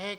1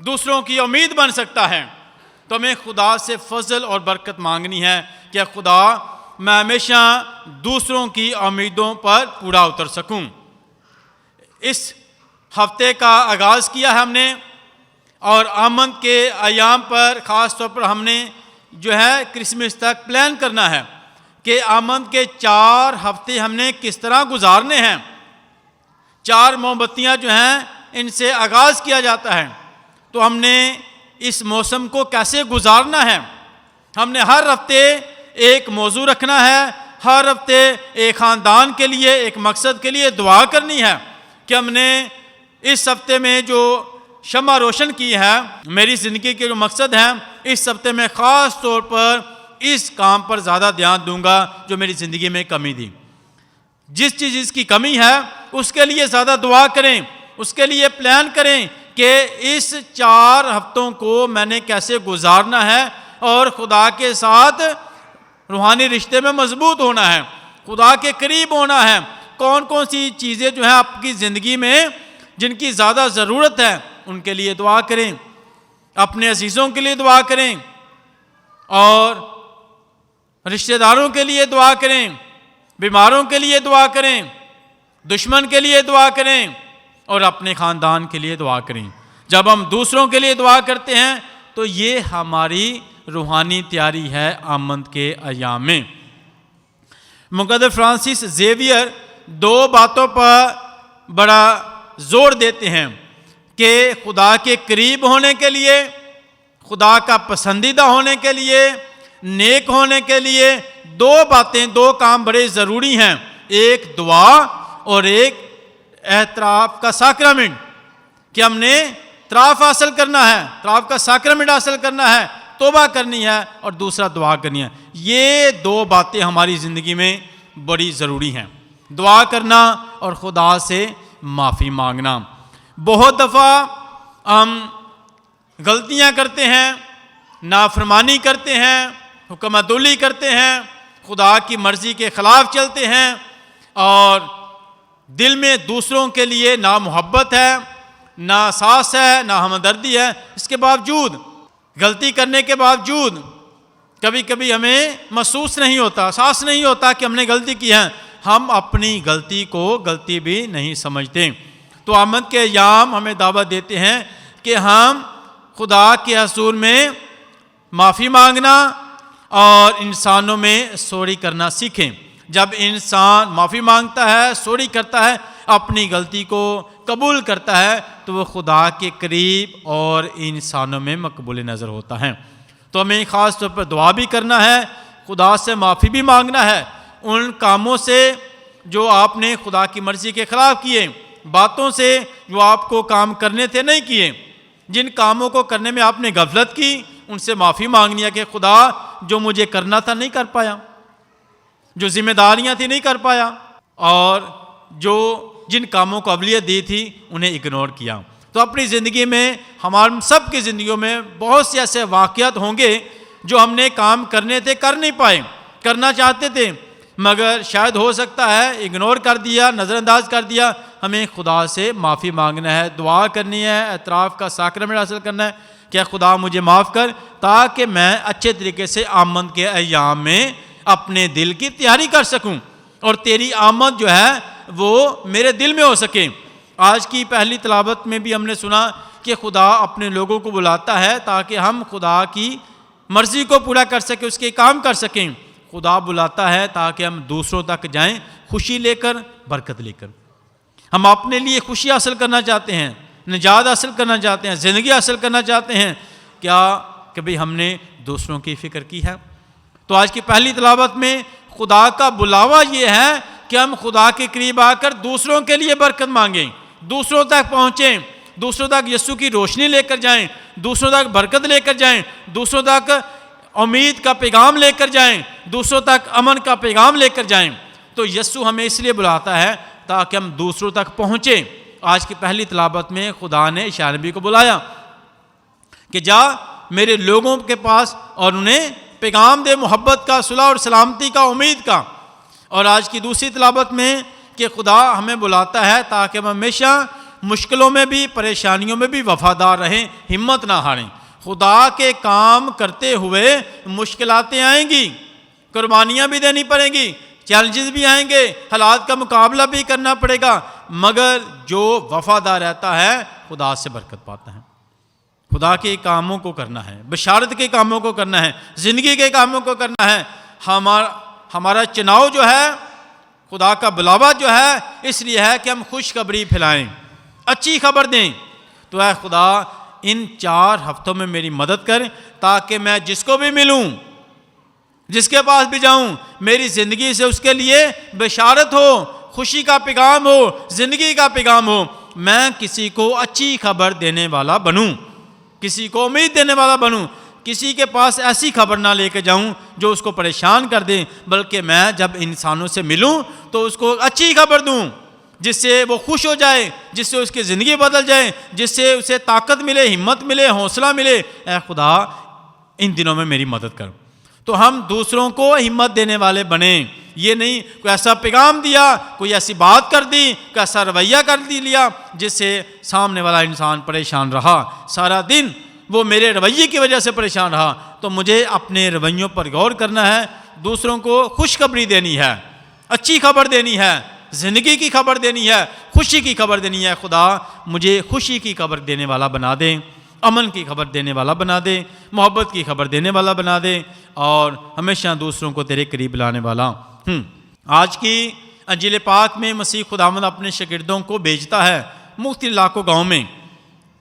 دوسروں کی امید بن سکتا ہے۔ تو ہمیں خدا سے فضل اور برکت مانگنی ہے کہ خدا میں ہمیشہ دوسروں کی امیدوں پر پورا اتر سکوں۔ اس ہفتے کا آغاز کیا ہے ہم نے، اور آمد کے ایام پر خاص طور پر ہم نے جو ہے کرسمس تک پلان کرنا ہے کہ آمد کے 4 ہفتے ہم نے کس طرح گزارنے ہیں۔ 4 موم بتیاں جو ہیں ان سے آغاز کیا جاتا ہے، تو ہم نے اس موسم کو کیسے گزارنا ہے۔ ہم نے ہر ہفتے ایک موضوع رکھنا ہے، ہر ہفتے ایک خاندان کے لیے، ایک مقصد کے لیے دعا کرنی ہے کہ ہم نے اس ہفتے میں جو شمع روشن کی ہے، میری زندگی کے جو مقصد ہیں، اس ہفتے میں خاص طور پر اس کام پر زیادہ دھیان دوں گا جو میری زندگی میں کمی دی۔ جس چیز کی کمی ہے اس کے لیے زیادہ دعا کریں، اس کے لیے پلان کریں کہ اس 4 ہفتوں کو میں نے کیسے گزارنا ہے، اور خدا کے ساتھ روحانی رشتے میں مضبوط ہونا ہے، خدا کے قریب ہونا ہے۔ کون کون سی چیزیں جو ہیں آپ کی زندگی میں جن کی زیادہ ضرورت ہے ان کے لیے دعا کریں، اپنے عزیزوں کے لیے دعا کریں، اور رشتہ داروں کے لیے دعا کریں، بیماروں کے لیے دعا کریں، دشمن کے لیے دعا کریں، اور اپنے خاندان کے لیے دعا کریں۔ جب ہم دوسروں کے لیے دعا کرتے ہیں تو یہ ہماری روحانی تیاری ہے آمد کے ایام میں۔ مقدس فرانسس زیویئر 2 باتوں پر بڑا زور دیتے ہیں کہ خدا کے قریب ہونے کے لیے، خدا کا پسندیدہ ہونے کے لیے، نیک ہونے کے لیے 2 باتیں، 2 کام بڑے ضروری ہیں، ایک دعا اور ایک اعتراف کا ساکرامنٹ، کہ ہم نے اعتراف حاصل کرنا ہے، اعتراف کا ساکرامنٹ حاصل کرنا ہے، توبہ کرنی ہے، اور دوسرا دعا کرنی ہے۔ یہ 2 باتیں ہماری زندگی میں بڑی ضروری ہیں، دعا کرنا اور خدا سے معافی مانگنا۔ بہت دفعہ ہم غلطیاں کرتے ہیں، نافرمانی کرتے ہیں، حکم عدولی کرتے ہیں، خدا کی مرضی کے خلاف چلتے ہیں، اور دل میں دوسروں کے لیے نہ محبت ہے، نہ احساس ہے، نہ ہمدردی ہے۔ اس کے باوجود، غلطی کرنے کے باوجود کبھی کبھی ہمیں محسوس نہیں ہوتا، احساس نہیں ہوتا کہ ہم نے غلطی کی ہے، ہم اپنی غلطی کو غلطی بھی نہیں سمجھتے۔ تو آمد کے ایام ہمیں دعوت دیتے ہیں کہ ہم خدا کے حضور میں معافی مانگنا اور انسانوں میں سوری کرنا سیکھیں۔ جب انسان معافی مانگتا ہے، سوری کرتا ہے، اپنی غلطی کو قبول کرتا ہے، تو وہ خدا کے قریب اور انسانوں میں مقبول نظر ہوتا ہے۔ تو ہمیں خاص طور پر دعا بھی کرنا ہے، خدا سے معافی بھی مانگنا ہے ان کاموں سے جو آپ نے خدا کی مرضی کے خلاف کیے، باتوں سے جو آپ کو کام کرنے تھے نہیں کیے، جن کاموں کو کرنے میں آپ نے غفلت کی، ان سے معافی مانگنی ہے کہ خدا جو مجھے کرنا تھا نہیں کر پایا، جو ذمہ داریاں تھیں نہیں کر پایا، اور جو جن کاموں کو اولویت دی تھی انہیں اگنور کیا۔ تو اپنی زندگی میں، ہمارے سب کی زندگیوں میں بہت سے ایسے واقعات ہوں گے جو ہم نے کام کرنے تھے کر نہیں پائے، کرنا چاہتے تھے مگر شاید ہو سکتا ہے اگنور کر دیا، نظر انداز کر دیا۔ ہمیں خدا سے معافی مانگنا ہے، دعا کرنی ہے، اعتراف کا ساکرامنٹ حاصل کرنا ہے کہ خدا مجھے معاف کر، تاکہ میں اچھے طریقے سے آمد کے ایام میں اپنے دل کی تیاری کر سکوں، اور تیری آمد جو ہے وہ میرے دل میں ہو سکے۔ آج کی پہلی تلاوت میں بھی ہم نے سنا کہ خدا اپنے لوگوں کو بلاتا ہے تاکہ ہم خدا کی مرضی کو پورا کر سکیں، اس کے کام کر سکیں۔ خدا بلاتا ہے تاکہ ہم دوسروں تک جائیں، خوشی لے کر، برکت لے کر۔ ہم اپنے لیے خوشی حاصل کرنا چاہتے ہیں، نجات حاصل کرنا چاہتے ہیں، زندگی حاصل کرنا چاہتے ہیں، کیا کبھی ہم نے دوسروں کی فکر کی ہے؟ تو آج کی پہلی تلاوت میں خدا کا بلاوا یہ ہے کہ ہم خدا کے قریب آ کر دوسروں کے لیے برکت مانگیں، دوسروں تک پہنچیں، دوسروں تک یسوع کی روشنی لے کر جائیں، دوسروں تک برکت لے کر جائیں، دوسروں تک امید کا پیغام لے کر جائیں، دوسروں تک امن کا پیغام لے کر جائیں۔ تو یسوع ہمیں اس لیے بلاتا ہے تاکہ ہم دوسروں تک پہنچیں۔ آج کی پہلی تلاوت میں خدا نے عیسیٰ نبی کو بلایا کہ جا میرے لوگوں کے پاس اور انہیں پیغام دے، محبت کا، صلح اور سلامتی کا، امید کا۔ اور آج کی دوسری تلاوت میں کہ خدا ہمیں بلاتا ہے تاکہ ہم ہمیشہ مشکلوں میں بھی پریشانیوں میں بھی وفادار رہیں، ہمت نہ ہاریں۔ خدا کے کام کرتے ہوئے مشکلاتیں آئیں گی، قربانیاں بھی دینی پڑیں گی، چیلنجز بھی آئیں گے، حالات کا مقابلہ بھی کرنا پڑے گا، مگر جو وفادار رہتا ہے خدا سے برکت پاتا ہے۔ خدا کے کاموں کو کرنا ہے، بشارت کے کاموں کو کرنا ہے، زندگی کے کاموں کو کرنا ہے۔ ہمارا چناؤ جو ہے، خدا کا بلاوا جو ہے، اس لیے ہے کہ ہم خوشخبری پھیلائیں، اچھی خبر دیں۔ تو اے خدا ان 4 ہفتوں میں میری مدد کر، تاکہ میں جس کو بھی ملوں، جس کے پاس بھی جاؤں، میری زندگی سے اس کے لیے بشارت ہو، خوشی کا پیغام ہو، زندگی کا پیغام ہو۔ میں کسی کو اچھی خبر دینے والا بنوں، کسی کو امید دینے والا بنوں، کسی کے پاس ایسی خبر نہ لے کے جاؤں جو اس کو پریشان کر دیں، بلکہ میں جب انسانوں سے ملوں تو اس کو اچھی خبر دوں، جس سے وہ خوش ہو جائے، جس سے اس کی زندگی بدل جائے، جس سے اسے طاقت ملے، ہمت ملے، حوصلہ ملے۔ اے خدا ان دنوں میں میری مدد کر۔ تو ہم دوسروں کو ہمت دینے والے بنیں، یہ نہیں کوئی ایسا پیغام دیا، کوئی ایسی بات کر دی، کوئی ایسا رویہ کر لیا جس سے سامنے والا انسان پریشان رہا، سارا دن وہ میرے رویے کی وجہ سے پریشان رہا۔ تو مجھے اپنے رویوں پر غور کرنا ہے، دوسروں کو خوشخبری دینی ہے، اچھی خبر دینی ہے، زندگی کی خبر دینی ہے، خوشی کی خبر دینی ہے۔ خدا مجھے خوشی کی خبر دینے والا بنا دے، امن کی خبر دینے والا بنا دے، محبت کی خبر دینے والا بنا دے، اور ہمیشہ دوسروں کو تیرے قریب لانے والا۔ آج کی انجیل پاک میں مسیح خداوند اپنے شاگردوں کو بھیجتا ہے مختلف علاقوں گاؤں میں۔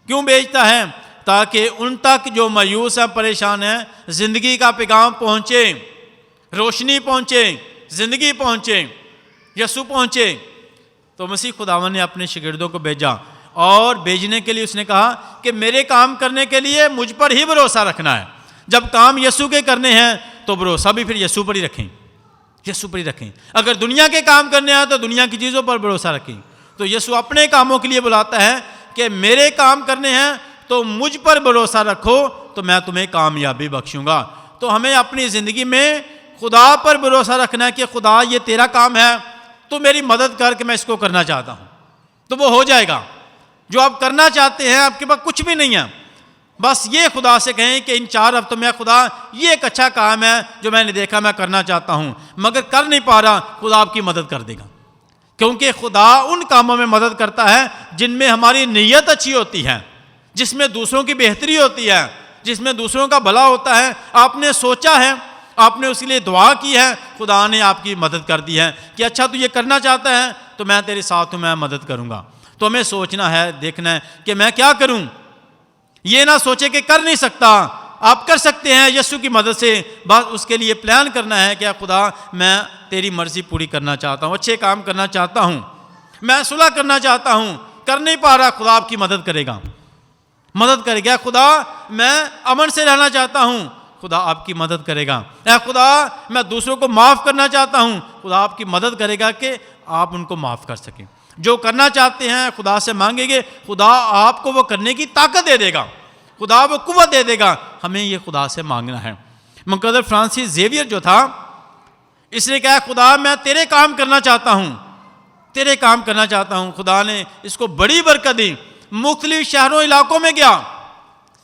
کیوں بھیجتا ہے؟ تاکہ ان تک جو مایوس ہیں، پریشان ہیں، زندگی کا پیغام پہنچے، روشنی پہنچے، زندگی پہنچے، یسوع پہنچے۔ تو مسیح خداوند نے اپنے شاگردوں کو بھیجا، اور بھیجنے کے لیے اس نے کہا کہ میرے کام کرنے کے لیے مجھ پر ہی بھروسہ رکھنا ہے۔ جب کام یسوع کے کرنے ہیں تو بھروسہ بھی پھر یسوع پر ہی رکھیں، یسوع پر ہی رکھیں۔ اگر دنیا کے کام کرنے ہیں تو دنیا کی چیزوں پر بھروسہ رکھیں۔ تو یسوع اپنے کاموں کے لیے بلاتا ہے کہ میرے کام کرنے ہیں تو مجھ پر بھروسہ رکھو، تو میں تمہیں کامیابی بخشوں گا۔ تو ہمیں اپنی زندگی میں خدا پر بھروسہ رکھنا ہے کہ خدا یہ تیرا کام ہے، تو میری مدد کر کے میں اس کو کرنا چاہتا ہوں، تو وہ ہو جائے گا۔ جو آپ کرنا چاہتے ہیں، آپ کے پاس کچھ بھی نہیں ہے، بس یہ خدا سے کہیں کہ ان 4 ہفتوں میں خدا یہ ایک اچھا کام ہے جو میں نے دیکھا میں کرنا چاہتا ہوں مگر کر نہیں پا رہا، خدا آپ کی مدد کر دے گا۔ کیونکہ خدا ان کاموں میں مدد کرتا ہے جن میں ہماری نیت اچھی ہوتی ہے، جس میں دوسروں کی بہتری ہوتی ہے، جس میں دوسروں کا بھلا ہوتا ہے۔ آپ نے سوچا ہے، آپ نے اس کے لیے دعا کی ہے، خدا نے آپ کی مدد کر دی ہے کہ اچھا تو یہ کرنا چاہتا ہے تو میں تیرے ساتھ ہوں، میں مدد کروں گا۔ تو ہمیں سوچنا ہے، دیکھنا ہے کہ میں کیا کروں۔ یہ نہ سوچے کہ کر نہیں سکتا، آپ کر سکتے ہیں یسوع کی مدد سے۔ بس اس کے لیے پلان کرنا ہے کہ خدا میں تیری مرضی پوری کرنا چاہتا ہوں، اچھے کام کرنا چاہتا ہوں، میں صلح کرنا چاہتا ہوں، کر نہیں پا رہا، خدا آپ کی مدد کرے گا، مدد کرے گا۔ خدا میں امن سے رہنا چاہتا ہوں، خدا آپ کی مدد کرے گا۔ اے خدا میں دوسروں کو معاف کرنا چاہتا ہوں، خدا آپ کی مدد کرے گا کہ آپ ان کو معاف کر سکیں۔ جو کرنا چاہتے ہیں خدا سے مانگیں گے، خدا آپ کو وہ کرنے کی طاقت دے دے گا، خدا وہ قوت دے دے گا۔ ہمیں یہ خدا سے مانگنا ہے۔ مقدس فرانسس زیویئر جو تھا، اس نے کہا خدا میں تیرے کام کرنا چاہتا ہوں، تیرے کام کرنا چاہتا ہوں۔ خدا نے اس کو بڑی برکت دی، مختلف شہروں علاقوں میں گیا،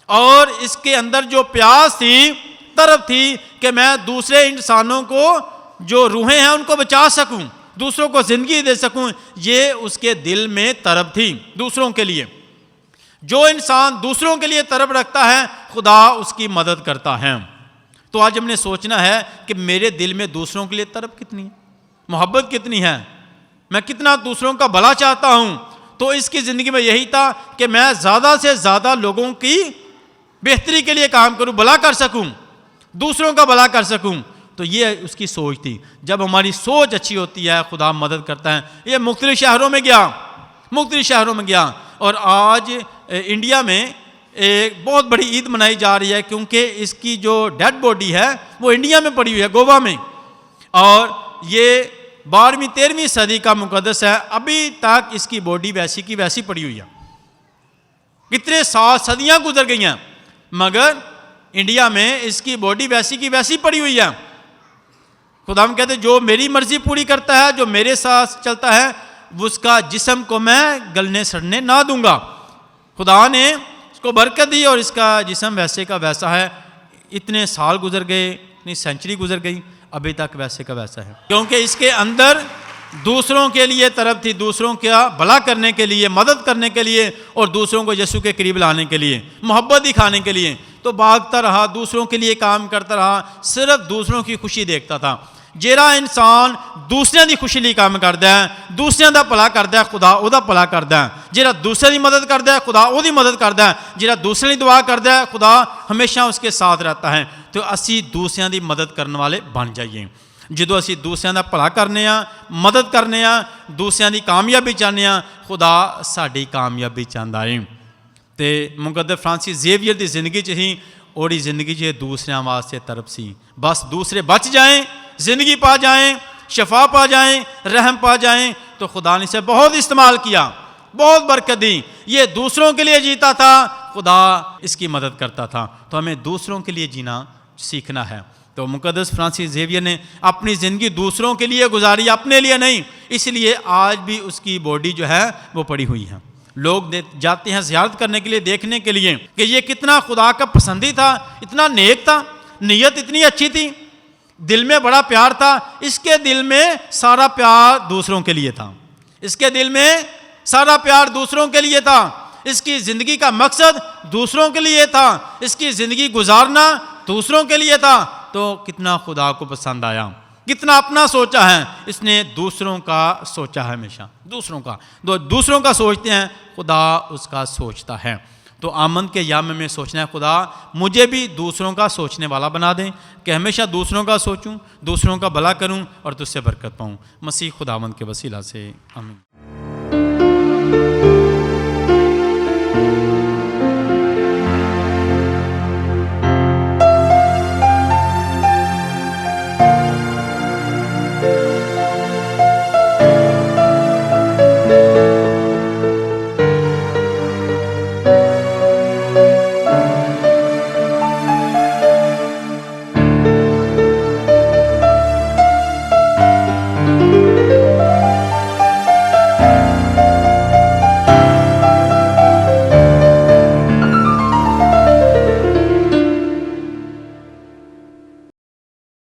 اور اس کے اندر جو پیاس تھی، طلب تھی کہ میں دوسرے انسانوں کو جو روحیں ہیں ان کو بچا سکوں، دوسروں کو زندگی دے سکوں، یہ اس کے دل میں طلب تھی دوسروں کے لیے۔ جو انسان دوسروں کے لیے طلب رکھتا ہے، خدا اس کی مدد کرتا ہے۔ تو آج ہم نے سوچنا ہے کہ میرے دل میں دوسروں کے لیے طلب کتنی ہے، محبت کتنی ہے، میں کتنا دوسروں کا بھلا چاہتا ہوں۔ تو اس کی زندگی میں یہی تھا کہ میں زیادہ سے زیادہ لوگوں کی بہتری کے لیے کام کروں، بھلا کر سکوں، دوسروں کا بھلا کر سکوں۔ تو یہ اس کی سوچ تھی۔ جب ہماری سوچ اچھی ہوتی ہے، خدا مدد کرتا ہے۔ یہ مختلف شہروں میں گیا، مختلف شہروں میں گیا، اور آج انڈیا میں ایک بہت بڑی عید منائی جا رہی ہے، کیونکہ اس کی جو ڈیڈ باڈی ہے وہ انڈیا میں پڑی ہوئی ہے، گوا میں، اور یہ 12ویں 13ویں صدی کا مقدس ہے۔ ابھی تک اس کی باڈی ویسی کی ویسی پڑی ہوئی ہے، کتنے صدیاں گزر گئی ہیں، مگر انڈیا میں اس کی باڈی ویسی کی ویسی پڑی ہوئی ہے۔ خدا ہم کہتے ہیں جو میری مرضی پوری کرتا ہے، جو میرے ساتھ چلتا ہے، اس کا جسم کو میں گلنے سڑنے نہ دوں گا. خدا نے اس کو برکت دی اور اس کا جسم ویسے کا ویسا ہے. اتنے سال گزر گئے, اتنی سینچری گزر گئی, ابھی تک ویسے کا ویسا ہے, کیونکہ اس کے اندر دوسروں کے لیے طرف تھی, دوسروں کا بھلا کرنے کے لیے, مدد کرنے کے لیے اور دوسروں کو یسوع کے قریب لانے کے لیے, محبت دکھانے کے لیے. تو بھاگتا رہا, دوسروں کے لیے کام کرتا رہا, صرف دوسروں کی خوشی دیکھتا تھا. جیڑا انسان دوسروں کی خوشی لیے کام کرتا ہے, دوسروں کا بھلا کرتا ہے, خدا وہ بھلا کرتا ہے. جیڑا دوسرے کی مدد کرتا ہے, خدا وہ مدد کرتا ہے. جیڑا دوسرے کی دعا کرتا ہے, خدا ہمیشہ اس کے ساتھ رہتا ہے. تو اسی دوسروں کی مدد کرنے والے بن جائیے. جدو اسی دوسروں کا بھلا کرنے ہاں, مدد کرنے ہاں, دوسروں کی کامیابی چاہنے ہاں, خدا ساری کامیابی چاہتا ہے. تو مقدس فرانسس زیویئر کی زندگی ہی اوڑی زندگی دوسروں واسطے طرف سی. بس دوسرے بچ جائیں, زندگی پا جائیں, شفا پا جائیں, رحم پا جائیں. تو خدا نے اسے بہت استعمال کیا, بہت برکت دی. یہ دوسروں کے لیے جیتا تھا, خدا اس کی مدد کرتا تھا. تو ہمیں دوسروں کے لیے جینا سیکھنا ہے. تو مقدس فرانسس زیویئر نے اپنی زندگی دوسروں کے لیے گزاری, اپنے لیے نہیں. اس لیے آج بھی اس کی باڈی جو ہے وہ پڑی ہوئی ہے. لوگ جاتے ہیں زیارت کرنے کے لیے, دیکھنے کے لیے کہ یہ کتنا خدا کا پسندی تھا, اتنا نیک تھا, نیت اتنی اچھی تھی, دل میں بڑا پیار تھا. اس کے دل میں سارا پیار دوسروں کے لیے تھا, اس کے دل میں سارا پیار دوسروں کے لیے تھا. اس کی زندگی کا مقصد دوسروں کے لیے تھا, اس کی زندگی گزارنا دوسروں کے لیے تھا. تو کتنا خدا کو پسند آیا, کتنا اپنا سوچا ہے. اس نے دوسروں کا سوچا ہے, ہمیشہ دوسروں کا سوچتے ہیں, خدا اس کا سوچتا ہے. تو آمد کے ایام میں سوچنا ہے, خدا مجھے بھی دوسروں کا سوچنے والا بنا دیں, کہ ہمیشہ دوسروں کا سوچوں, دوسروں کا بھلا کروں اور تجھ سے برکت پاؤں. مسیح خداوند کے وسیلہ سے آمین.